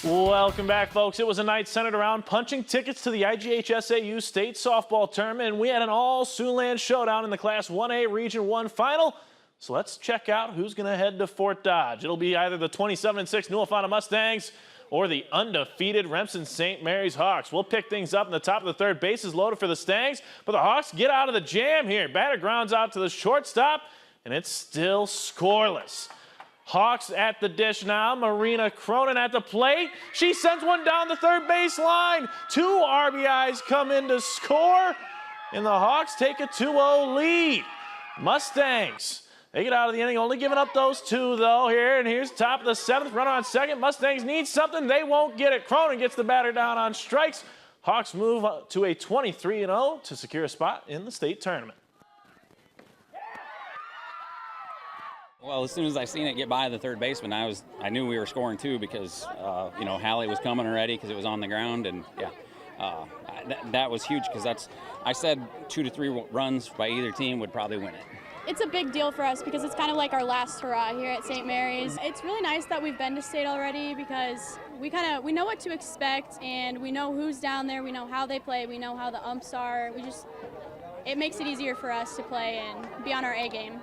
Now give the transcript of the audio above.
Welcome back, folks. It was a night centered around punching tickets to the IGHSAU State Softball Tournament, and we had an all-Siouxland showdown in the Class 1A Region 1 final. So let's check out who's going to head to Fort Dodge. It'll be either the 27-6 Newell-Fonda Mustangs or the undefeated Remsen St. Mary's Hawks. We'll pick things up in the top of the third. Bases loaded for the Stangs, but the Hawks get out of the jam here. Batter grounds out to the shortstop, and it's still scoreless. Hawks at the dish now. Marina Cronin at the plate. She sends one down the third base line. 2 RBIs come in to score, and the Hawks take a 2-0 lead. Mustangs, they get out of the inning, only giving up those 2 though here, and here's top of the 7th, runner on second. Mustangs need something, they won't get it. Cronin gets the batter down on strikes. Hawks move to a 23-0 to secure a spot in the state tournament. Well, as soon as I seen it get by the third baseman, I knew we were scoring 2 because Hallie was coming already because it was on the ground, and that was huge because I said 2 to 3 runs by either team would probably win it. It's a big deal for us because it's kind of like our last hurrah here at St. Mary's. It's really nice that we've been to state already because we know what to expect, and we know who's down there, we know how they play, we know how the umps are. It makes it easier for us to play and be on our A game.